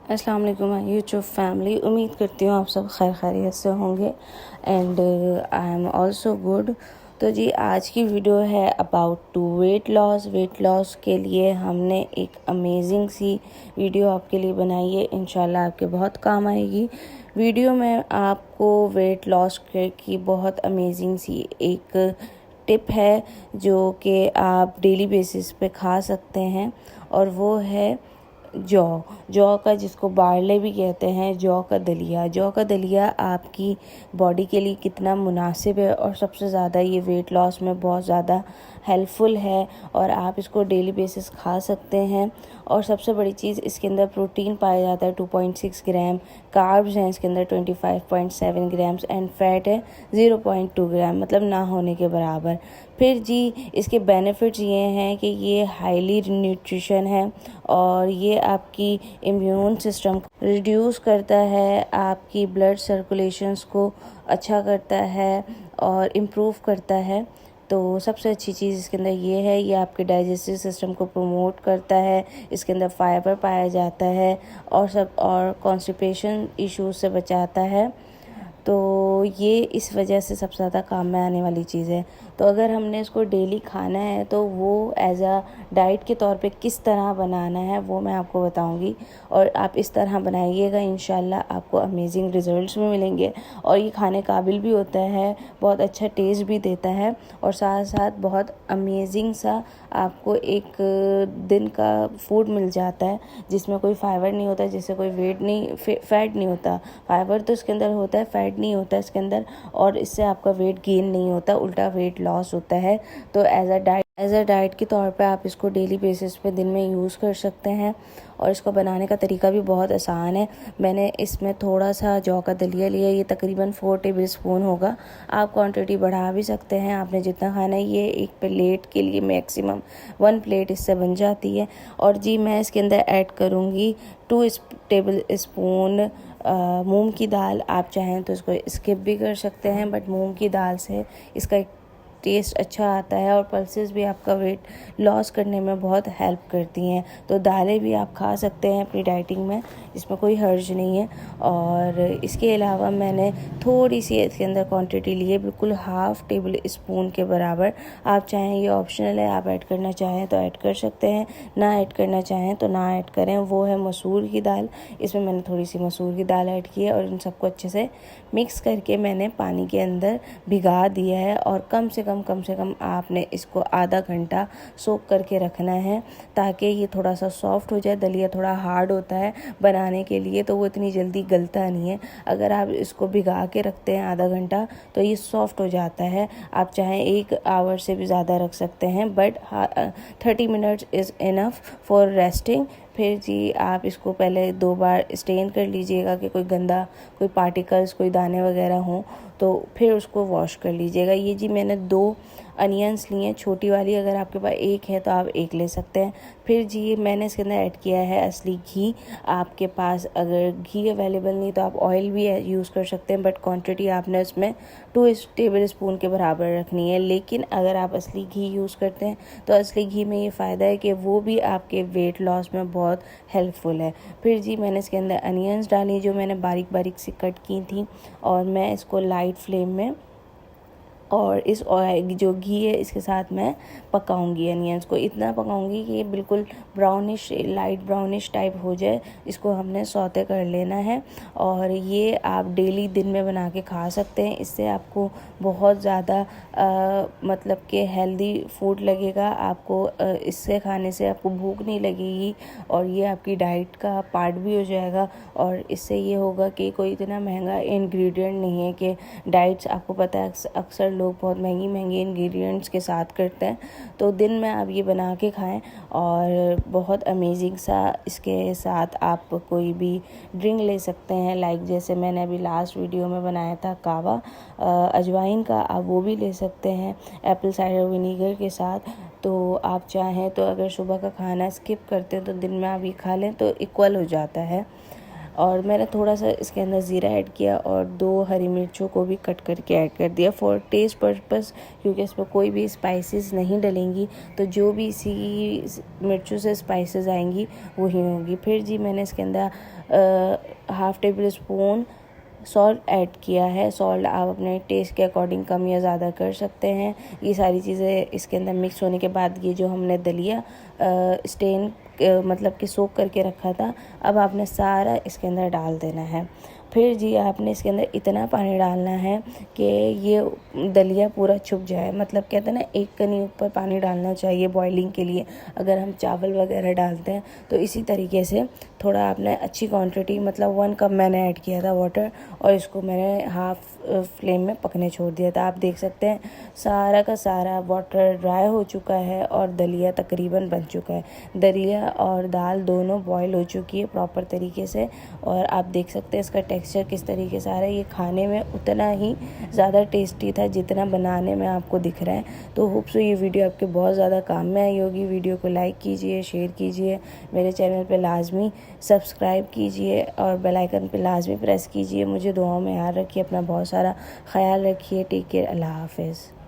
अस्सलाम वालेकुम my YouTube family. उम्मीद करती हूँ आप सब खैर खैरियत से होंगे and I am also good. तो जी आज की वीडियो है about to weight loss. Weight loss के लिए हमने एक अमेजिंग सी वीडियो आपके लिए बनाई है, इंशाल्लाह आपके बहुत काम आएगी। वीडियो में आपको वेट लॉस की बहुत अमेजिंग सी एक टिप है जो कि आप डेली बेसिस पे खा सकते हैं, और वो है जौ। जौ का, जिसको बारले भी कहते हैं, जौ का दलिया। जौ का दलिया आपकी बॉडी के लिए कितना मुनासिब है और सबसे ज़्यादा ये वेट लॉस में बहुत ज़्यादा हेल्पफुल है, और आप इसको डेली बेसिस खा सकते हैं। और सबसे बड़ी चीज़, इसके अंदर प्रोटीन पाया जाता है 2.6 ग्राम, कार्ब्स हैं इसके अंदर 25.7 ग्राम्स एंड फैट है 0.2 ग्राम, मतलब ना होने के बराबर। फिर जी इसके बेनिफिट्स ये हैं कि ये हाईली न्यूट्रिशन है, और ये आपकी इम्यून सिस्टम रिड्यूस करता है, आपकी ब्लड सर्कुलेशंस को अच्छा करता है और इम्प्रूव करता है। तो सबसे अच्छी चीज़ इसके अंदर ये है, ये आपके डाइजेस्टिव सिस्टम को प्रमोट करता है। इसके अंदर फाइबर पाया जाता है और कॉन्स्टिपेशन इश्यूज से बचाता है। तो ये इस वजह से सबसे ज़्यादा काम में आने वाली चीज़ है। तो अगर हमने इसको डेली खाना है तो वो एज अ डाइट के तौर पे किस तरह बनाना है वो मैं आपको बताऊंगी, और आप इस तरह बनाइएगा, इंशाल्लाह आपको अमेजिंग रिजल्ट्स भी मिलेंगे। और ये खाने काबिल भी होता है, बहुत अच्छा टेस्ट भी देता है, और साथ साथ बहुत अमेजिंग सा आपको एक दिन का फूड मिल जाता है जिसमें कोई फाइबर नहीं होता, जिससे कोई फैट नहीं होता। फाइबर तो इसके अंदर होता है, फैट नहीं होता इसके अंदर, और इससे आपका वेट गेन नहीं होता, उल्टा वेट लॉस होता है। तो एज अ डाइट के तौर पे आप इसको डेली बेसिस पे दिन में यूज़ कर सकते हैं। और इसको बनाने का तरीका भी बहुत आसान है। मैंने इसमें थोड़ा सा जौ का दलिया लिया, ये तकरीबन 4 टेबल स्पून होगा। आप क्वांटिटी बढ़ा भी सकते हैं, आपने जितना खाना है। ये एक प्लेट के लिए मैक्सिमम 1 प्लेट इससे बन जाती है। और जी मैं इसके अंदर ऐड करूँगी 2 टेबल स्पून मूंग की दाल। आप चाहें तो इसको स्किप भी कर सकते हैं, बट मूंग की दाल से इसका एक टेस्ट अच्छा आता है, और पल्सेस भी आपका वेट लॉस करने में बहुत हेल्प करती हैं। तो दालें भी आप खा सकते हैं अपनी डाइटिंग में, इसमें कोई हर्ज नहीं है। और इसके अलावा मैंने थोड़ी सी इसके अंदर क्वांटिटी ली है, बिल्कुल हाफ टेबल स्पून के बराबर। आप चाहें, ये ऑप्शनल है, आप ऐड करना चाहें तो ऐड कर सकते हैं, ना ऐड करना चाहें तो ना ऐड करें। वो है मसूर की दाल, इसमें मैंने थोड़ी सी मसूर की दाल ऐड की है, और इन सबको अच्छे से मिक्स करके मैंने पानी के अंदर भिगा दिया है। और कम से कम आपने इसको आधा घंटा सोक करके रखना है, ताकि ये थोड़ा सा सॉफ्ट हो जाए। दलिया थोड़ा हार्ड होता है बनाने के लिए, तो वो इतनी जल्दी गलता नहीं है। अगर आप इसको भिगा के रखते हैं आधा घंटा तो ये सॉफ्ट हो जाता है। आप चाहें 1 आवर से भी ज़्यादा रख सकते हैं, but 30 minutes is enough for resting. फिर जी आप इसको पहले 2 बार स्टेन कर लीजिएगा कि कोई गंदा, कोई पार्टिकल्स, कोई दाने वगैरह हों, तो फिर उसको वॉश कर लीजिएगा। ये जी मैंने 2 अनियंस लिए हैं, छोटी वाली। अगर आपके पास 1 है तो आप 1 ले सकते हैं। फिर जी मैंने इसके अंदर ऐड किया है असली घी। आपके पास अगर घी अवेलेबल नहीं तो आप ऑयल भी यूज़ कर सकते हैं, बट क्वांटिटी आपने उसमें 2 टेबल स्पून के बराबर रखनी है। लेकिन अगर आप असली घी यूज़ करते हैं तो असली घी में ये फ़ायदा है कि वो भी आपके वेट लॉस में बहुत हेल्पफुल है। फिर जी मैंने इसके अंदर अनियंस डाली जो मैंने बारीक बारीक सी कट की थी, और मैं इसको लाइट फ्लेम में, और इस ऑयल जो घी है इसके साथ मैं पकाऊंगी। अनियंस को इतना पकाऊंगी कि ये बिल्कुल ब्राउनिश, लाइट ब्राउनिश टाइप हो जाए। इसको हमने सौते कर लेना है, और ये आप डेली दिन में बना के खा सकते हैं। इससे आपको बहुत ज़्यादा मतलब कि हेल्दी फूड लगेगा आपको। इससे खाने से आपको भूख नहीं लगेगी, और ये आपकी डाइट का पार्ट भी हो जाएगा। और इससे ये होगा कि कोई इतना महंगा इंग्रेडिएंट नहीं है कि डाइट्स, आपको पता है अक्सर लोग बहुत महंगी इंग्रेडिएंट्स के साथ करते हैं। तो दिन में आप ये बना के खाएं, और बहुत अमेजिंग सा इसके साथ आप कोई भी ड्रिंक ले सकते हैं। लाइक जैसे मैंने अभी लास्ट वीडियो में बनाया था कावा अजवाइन का, आप वो भी ले सकते हैं एप्पल साइडर विनीगर के साथ। तो आप चाहें तो अगर सुबह का खाना स्किप करते हैं तो दिन में आप ये खा लें तो इक्वल हो जाता है। और मैंने थोड़ा सा इसके अंदर ज़ीरा ऐड किया और 2 हरी मिर्चों को भी कट करके ऐड कर दिया फॉर टेस्ट पर्पस, क्योंकि इसमें कोई भी स्पाइसेस नहीं डलेंगी, तो जो भी इसी मिर्चों से स्पाइसेस आएंगी वही होंगी। फिर जी मैंने इसके अंदर half table spoon salt add किया है। सॉल्ट आप अपने टेस्ट के अकॉर्डिंग कम या ज़्यादा कर सकते हैं। ये सारी चीज़ें इसके अंदर मिक्स होने के बाद ये जो हमने दलिया स्टेन मतलब कि सोक करके रखा था, अब आपने सारा इसके अंदर डाल देना है। फिर जी आपने इसके अंदर इतना पानी डालना है कि ये दलिया पूरा छुप जाए, मतलब कहते हैं ना एक कनी ऊपर पानी डालना चाहिए बॉइलिंग के लिए, अगर हम चावल वगैरह डालते हैं तो इसी तरीके से थोड़ा आपने अच्छी क्वांटिटी, मतलब 1 कप मैंने ऐड किया था वाटर, और इसको मैंने हाफ फ्लेम में पकने छोड़ दिया था। आप देख सकते हैं सारा का सारा वाटर ड्राई हो चुका है और दलिया तकरीबन बन चुका है। दलिया और दाल दोनों बॉईल हो चुकी है प्रॉपर तरीके से, और आप देख सकते हैं इसका टेक्सचर किस तरीके से आ रहा है। ये खाने में उतना ही ज़्यादा टेस्टी था जितना बनाने में आपको दिख रहा है। तो होप सो ये वीडियो आपके बहुत ज़्यादा काम में आई होगी। वीडियो को लाइक कीजिए, शेयर कीजिए, मेरे चैनल पे लाजमी सब्सक्राइब कीजिए और बेल आइकन पे लाजमी प्रेस कीजिए। मुझे दुआओं में याद रखिए, अपना बहुत सारा ख्याल रखिए। टेक केयर, अल्लाह हाफ़िज़।